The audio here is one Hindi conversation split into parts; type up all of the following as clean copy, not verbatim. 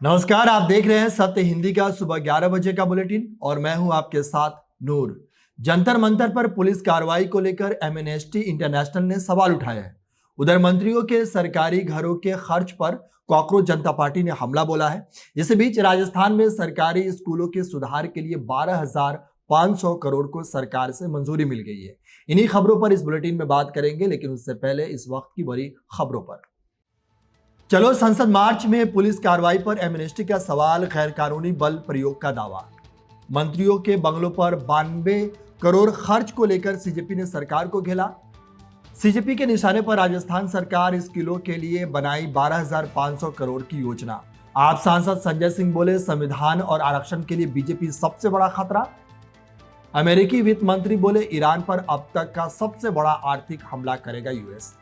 नमस्कार, आप देख रहे हैं सत्य हिंदी का सुबह 11 बजे का बुलेटिन और मैं हूं आपके साथ नूर। जंतर मंतर पर पुलिस कार्रवाई को लेकर एमनेस्टी इंटरनेशनल ने सवाल उठाया है। उधर मंत्रियों के सरकारी घरों के खर्च पर कॉकरोच जनता पार्टी ने हमला बोला है। इसी बीच राजस्थान में सरकारी स्कूलों के सुधार के लिए 12,500 करोड़ को सरकार से मंजूरी मिल गई है। इन्हीं खबरों पर इस बुलेटिन में बात करेंगे, लेकिन उससे पहले इस वक्त की बड़ी खबरों पर। चलो, संसद मार्च में पुलिस कार्रवाई पर एमनेस्टी का सवाल, गैर कानूनी बल प्रयोग का दावा। मंत्रियों के बंगलों पर 92 करोड़ खर्च को लेकर सीजेपी ने सरकार को घेरा। सीजेपी के निशाने पर राजस्थान सरकार स्कूलों के लिए बनाई 12,500 करोड़ की योजना। आप सांसद संजय सिंह बोले, संविधान और आरक्षण के लिए बीजेपी सबसे बड़ा खतरा। अमेरिकी वित्त मंत्री बोले, ईरान पर अब तक का सबसे बड़ा आर्थिक हमला करेगा यूएस।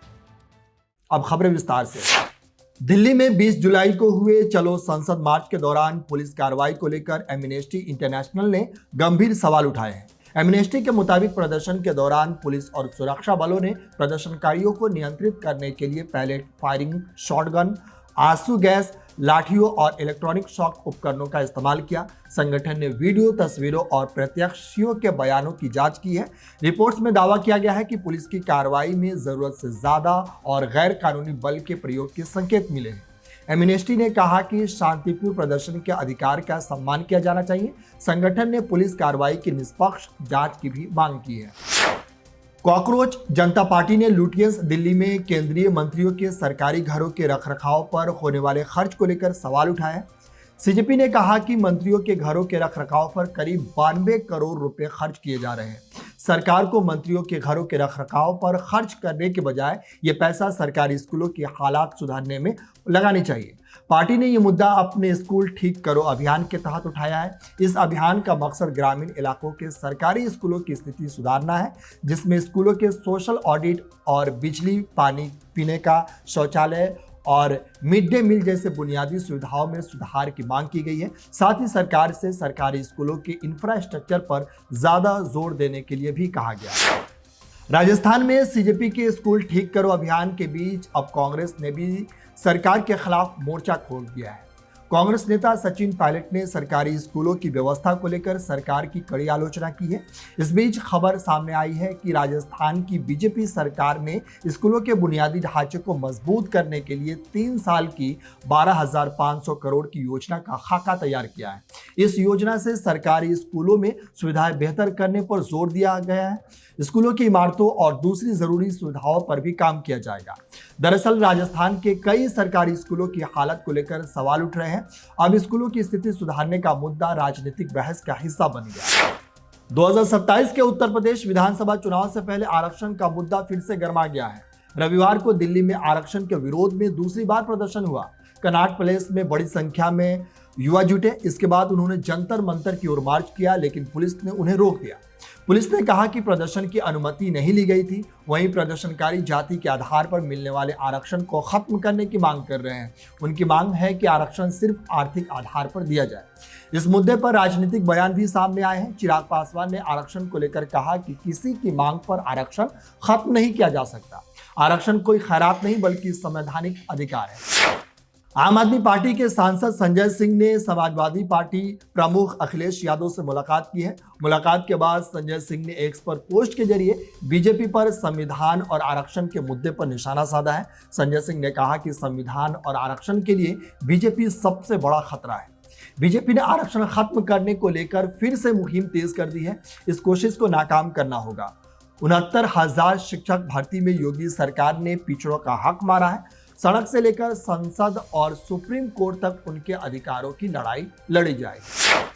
अब खबरें विस्तार से। दिल्ली में 20 जुलाई को हुए चलो संसद मार्च के दौरान पुलिस कार्रवाई को लेकर एमनेस्टी इंटरनेशनल ने गंभीर सवाल उठाए हैं। एमनेस्टी के मुताबिक प्रदर्शन के दौरान पुलिस और सुरक्षा बलों ने प्रदर्शनकारियों को नियंत्रित करने के लिए पैलेट फायरिंग, शॉटगन, आंसू गैस, लाठियों और इलेक्ट्रॉनिक शॉक उपकरणों का इस्तेमाल किया। संगठन ने वीडियो, तस्वीरों और प्रत्यक्षियों के बयानों की जांच की है। रिपोर्ट्स में दावा किया गया है कि पुलिस की कार्रवाई में जरूरत से ज्यादा और गैर कानूनी बल के प्रयोग के संकेत मिले हैं। एमनेस्टी ने कहा कि शांतिपूर्ण प्रदर्शन के अधिकार का सम्मान किया जाना चाहिए। संगठन ने पुलिस कार्रवाई की निष्पक्ष जांच की भी मांग की है। कॉकरोच जनता पार्टी ने लुटियंस दिल्ली में केंद्रीय मंत्रियों के सरकारी घरों के रखरखाव पर होने वाले खर्च को लेकर सवाल उठाया। सीजेपी ने कहा कि मंत्रियों के घरों के रखरखाव पर करीब 92 करोड़ रुपए खर्च किए जा रहे हैं। सरकार को मंत्रियों के घरों के रखरखाव पर खर्च करने के बजाय ये पैसा सरकारी स्कूलों की हालात सुधारने में लगानी चाहिए। पार्टी ने ये मुद्दा अपने स्कूल ठीक करो अभियान के तहत उठाया है। इस अभियान का मकसद ग्रामीण इलाकों के सरकारी स्कूलों की स्थिति सुधारना है, जिसमें स्कूलों के सोशल ऑडिट और बिजली, पानी पीने का, शौचालय और मिड डे मील जैसे बुनियादी सुविधाओं में सुधार की मांग की गई है। साथ ही सरकार से सरकारी स्कूलों के इंफ्रास्ट्रक्चर पर ज्यादा जोर देने के लिए भी कहा गया है। राजस्थान में सीजेपी के स्कूल ठीक करो अभियान के बीच अब कांग्रेस ने भी सरकार के खिलाफ मोर्चा खोल दिया है। कांग्रेस नेता सचिन पायलट ने सरकारी स्कूलों की व्यवस्था को लेकर सरकार की कड़ी आलोचना की है। इस बीच खबर सामने आई है कि राजस्थान की बीजेपी सरकार ने स्कूलों के बुनियादी ढांचे को मजबूत करने के लिए 3 साल की 12,500 करोड़ की योजना का खाका तैयार किया है। इस योजना से सरकारी स्कूलों में सुविधाएं बेहतर करने पर जोर दिया गया है। स्कूलों की इमारतों और दूसरी जरूरी सुविधाओं पर भी काम किया जाएगा। दरअसल राजस्थान के कई सरकारी स्कूलों की हालत को लेकर सवाल उठ रहे हैं। अब स्कूलों की स्थिति सुधारने का मुद्दा राजनीतिक बहस का हिस्सा बन गया। 2027 के उत्तर प्रदेश विधानसभा चुनाव से पहले आरक्षण का मुद्दा फिर से गर्मा गया है। रविवार को दिल्ली में आरक्षण के विरोध में दूसरी बार प्रदर्शन हुआ। कनॉट प्लेस में बड़ी संख्या में युवा जुटे। इसके बाद उन्होंने जंतर मंतर की ओर मार्च किया, लेकिन पुलिस ने उन्हें रोक दिया। पुलिस ने कहा कि प्रदर्शन की अनुमति नहीं ली गई थी। वहीं प्रदर्शनकारी जाति के आधार पर मिलने वाले आरक्षण को खत्म करने की मांग कर रहे हैं। उनकी मांग है कि आरक्षण सिर्फ आर्थिक आधार पर दिया जाए। इस मुद्दे पर राजनीतिक बयान भी सामने आए हैं। चिराग पासवान ने आरक्षण को लेकर कहा कि किसी की मांग पर आरक्षण खत्म नहीं किया जा सकता। आरक्षण कोई खैरात नहीं बल्कि संवैधानिक अधिकार है। आम आदमी पार्टी के सांसद संजय सिंह ने समाजवादी पार्टी प्रमुख अखिलेश यादव से मुलाकात की है। मुलाकात के बाद संजय सिंह ने एक्स पर पोस्ट के जरिए बीजेपी पर संविधान और आरक्षण के मुद्दे पर निशाना साधा है। संजय सिंह ने कहा कि संविधान और आरक्षण के लिए बीजेपी सबसे बड़ा खतरा है। बीजेपी ने आरक्षण खत्म करने को लेकर फिर से मुहिम तेज कर दी है। इस कोशिश को नाकाम करना होगा। 69,000 शिक्षक भर्ती में योगी सरकार ने पिछड़ों का हक मारा है। सड़क से लेकर संसद और सुप्रीम कोर्ट तक उनके अधिकारों की लड़ाई लड़ी जाएगी।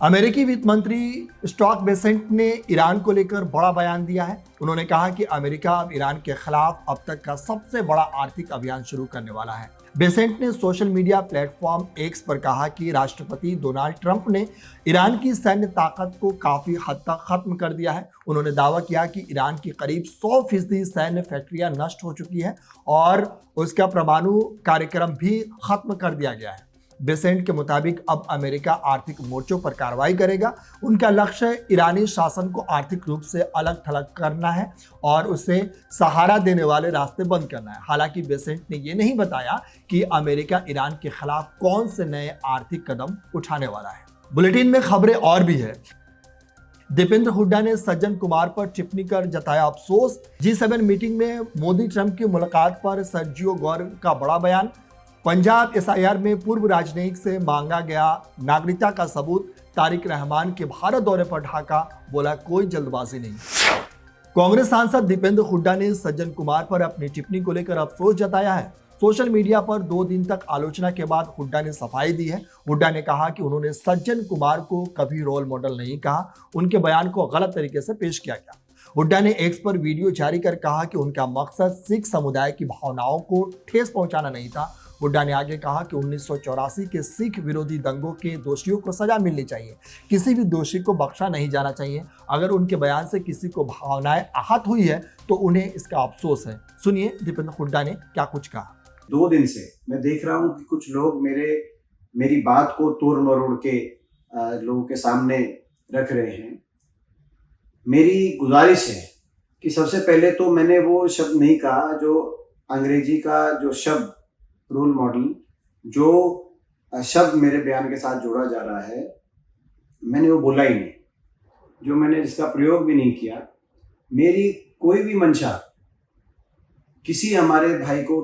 अमेरिकी वित्त मंत्री स्कॉट बेसेंट ने ईरान को लेकर बड़ा बयान दिया है। उन्होंने कहा कि अमेरिका अब ईरान के खिलाफ अब तक का सबसे बड़ा आर्थिक अभियान शुरू करने वाला है। बेसेंट ने सोशल मीडिया प्लेटफॉर्म एक्स पर कहा कि राष्ट्रपति डोनाल्ड ट्रंप ने ईरान की सैन्य ताकत को काफी हद तक खत्म कर दिया है। उन्होंने दावा किया कि ईरान की करीब 100% सैन्य फैक्ट्रियां नष्ट हो चुकी है और उसका परमाणु कार्यक्रम भी खत्म कर दिया गया है। बेसेंट के मुताबिक अब अमेरिका आर्थिक मोर्चों पर कार्रवाई करेगा। उनका लक्ष्य ईरानी शासन को आर्थिक रूप से अलग थलग करना है और उसे सहारा देने वाले रास्ते बंद करना है। हालांकि बेसेंट ने यह नहीं बताया कि अमेरिका ईरान के खिलाफ कौन से नए आर्थिक कदम उठाने वाला है। बुलेटिन में खबरें और भी है। दीपेंद्र हुड्डा ने सज्जन कुमार पर टिप्पणी कर जताया अफसोस। G7 मीटिंग में मोदी ट्रंप की मुलाकात पर सर्जियो गौर का बड़ा बयान। पंजाब SIR में पूर्व राजनयिक से मांगा गया नागरिकता का सबूत। तारिक रहमान के भारत दौरे पर ढाका, बोला कोई जल्दबाजी नहीं। कांग्रेस सांसद दीपेंद्र हुड्डा ने सज्जन कुमार पर अपनी टिप्पणी को लेकर अफसोस जताया है। सोशल मीडिया पर 2 दिन तक आलोचना के बाद हुड्डा ने सफाई दी है। हुड्डा ने कहा कि उन्होंने सज्जन कुमार को कभी रोल मॉडल नहीं कहा, उनके बयान को गलत तरीके से पेश किया गया। हुड्डा ने एक्स पर वीडियो जारी कर कहा कि उनका मकसद सिख समुदाय की भावनाओं को ठेस पहुंचाना नहीं था। हुड्डा ने आगे कहा कि 1984 के सिख विरोधी दंगों के दोषियों को सजा मिलनी चाहिए, किसी भी दोषी को बख्शा नहीं जाना चाहिए। अगर उनके बयान से किसी को भावनाएं आहत हुई है तो उन्हें इसका अफसोस है। सुनिए दीपेंद्र हुड्डा ने क्या कुछ कहा। 2 दिन से मैं देख रहा हूं कि कुछ लोग मेरी बात को तोड़ मरोड़ के लोगों के सामने रख रहे हैं। मेरी गुजारिश है कि सबसे पहले तो मैंने वो शब्द नहीं कहा जो अंग्रेजी का जो शब्द रोल मॉडल, जो शब्द मेरे बयान के साथ जोड़ा जा रहा है, मैंने वो बोला ही नहीं। जो मैंने जिसका प्रयोग भी नहीं किया, मेरी कोई भी मंशा किसी हमारे भाई को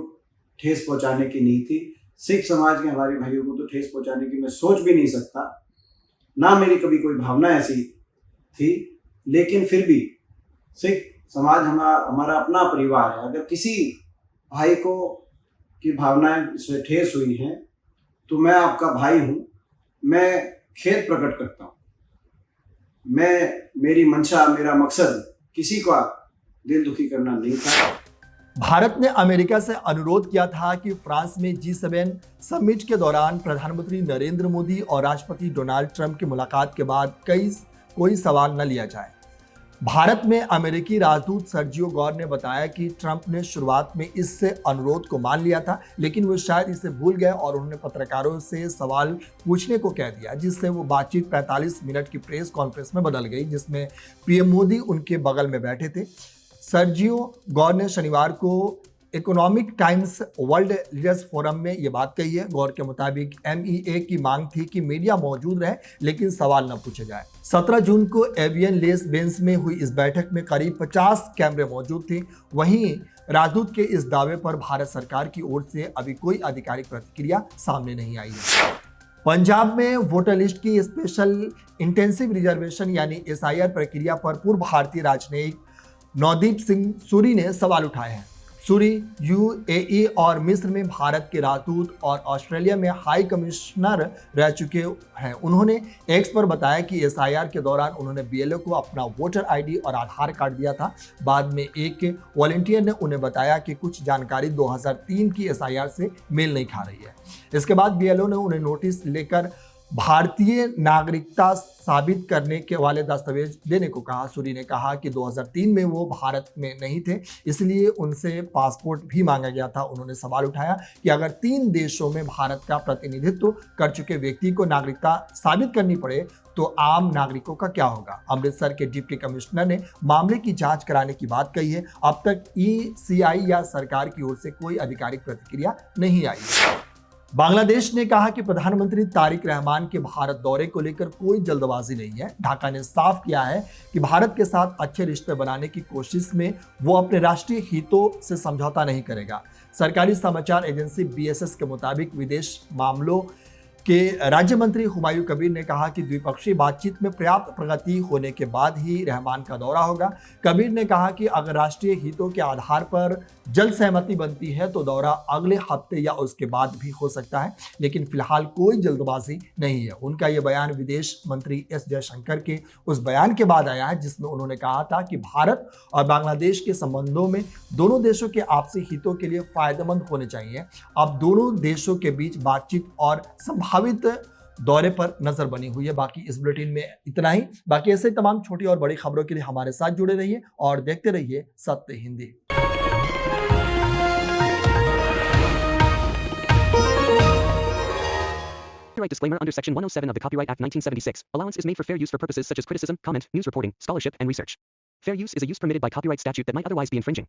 ठेस पहुंचाने की नहीं थी। सिख समाज के हमारे भाइयों को तो ठेस पहुंचाने की मैं सोच भी नहीं सकता, ना मेरी कभी कोई भावना ऐसी थी। लेकिन फिर भी सिख समाज हमारा अपना परिवार है। अगर किसी भाई को की भावनाएं इसमें ठेस हुई हैं तो मैं आपका भाई हूं, मैं खेद प्रकट करता हूं। मेरी मंशा, मेरा मकसद किसी का दिल दुखी करना नहीं था। भारत ने अमेरिका से अनुरोध किया था कि फ्रांस में G7 समिट के दौरान प्रधानमंत्री नरेंद्र मोदी और राष्ट्रपति डोनाल्ड ट्रंप की मुलाकात के बाद कोई सवाल न लिया जाए। भारत में अमेरिकी राजदूत सर्जियो गौर ने बताया कि ट्रंप ने शुरुआत में इससे अनुरोध को मान लिया था, लेकिन वो शायद इसे भूल गए और उन्होंने पत्रकारों से सवाल पूछने को कह दिया, जिससे वो बातचीत 45 मिनट की प्रेस कॉन्फ्रेंस में बदल गई, जिसमें PM मोदी उनके बगल में बैठे थे। सर्जियो गौर ने शनिवार को economic times world leaders forum में ये बात कही है। गौर के मुताबिक MEA की मांग थी कि मीडिया मौजूद रहे लेकिन सवाल न पूछे जाए। 17 जून को एवियन लेस बेंस में हुई इस बैठक में करीब 50 कैमरे मौजूद थे। वहीं राजदूत के इस दावे पर भारत सरकार की ओर से अभी कोई आधिकारिक प्रतिक्रिया सामने नहीं आई है। पंजाब में वोटर लिस्ट की स्पेशल इंटेंसिव रिजर्वेशन यानी SIR प्रक्रिया पर पूर्व भारतीय राजनयिक नवदीप सिंह सूरी ने सवाल उठाए हैं। सूरी UAE और मिस्र में भारत के राजदूत और ऑस्ट्रेलिया में हाई कमिश्नर रह चुके हैं। उन्होंने एक्स पर बताया कि SIR के दौरान उन्होंने BLO को अपना वोटर ID और आधार कार्ड दिया था। बाद में एक वॉलंटियर ने उन्हें बताया कि कुछ जानकारी 2003 की SIR से मेल नहीं खा रही है। इसके बाद BLO ने उन्हें नोटिस लेकर भारतीय नागरिकता साबित करने के वाले दस्तावेज देने को कहा। सूरी ने कहा कि 2003 में वो भारत में नहीं थे, इसलिए उनसे पासपोर्ट भी मांगा गया था। उन्होंने सवाल उठाया कि अगर 3 देशों में भारत का प्रतिनिधित्व कर चुके व्यक्ति को नागरिकता साबित करनी पड़े तो आम नागरिकों का क्या होगा। अमृतसर के डिप्टी कमिश्नर ने मामले की जांच कराने की बात कही है। अब तक ECI या सरकार की ओर से कोई आधिकारिक प्रतिक्रिया नहीं आई। बांग्लादेश ने कहा कि प्रधानमंत्री तारिक रहमान के भारत दौरे को लेकर कोई जल्दबाजी नहीं है। ढाका ने साफ किया है कि भारत के साथ अच्छे रिश्ते बनाने की कोशिश में वो अपने राष्ट्रीय हितों से समझौता नहीं करेगा। सरकारी समाचार एजेंसी BSS के मुताबिक विदेश मामलों के राज्य मंत्री हुमायूं कबीर ने कहा कि द्विपक्षीय बातचीत में पर्याप्त प्रगति होने के बाद ही रहमान का दौरा होगा। कबीर ने कहा कि अगर राष्ट्रीय हितों के आधार पर जल्द सहमति बनती है तो दौरा अगले हफ्ते या उसके बाद भी हो सकता है, लेकिन फिलहाल कोई जल्दबाजी नहीं है। उनका यह बयान विदेश मंत्री S जयशंकर के उस बयान के बाद आया है जिसमें उन्होंने कहा था कि भारत और बांग्लादेश के संबंधों में दोनों देशों के आपसी हितों के लिए फायदेमंद होने चाहिए। अब दोनों देशों के बीच बातचीत और संभावित दौरे पर नजर बनी हुई है। बाकी इस बुलेटिन में इतना ही। बाकी ऐसे तमाम छोटी और बड़ी खबरों के लिए हमारे साथ जुड़े रहिए और देखते रहिए सत्य Hindi. Copyright disclaimer under Section 107 of the Copyright Act 1976. Allowance is made for fair use for purposes such as criticism, comment, news reporting, scholarship, and research. Fair use is a use permitted by copyright statute that might otherwise be infringing.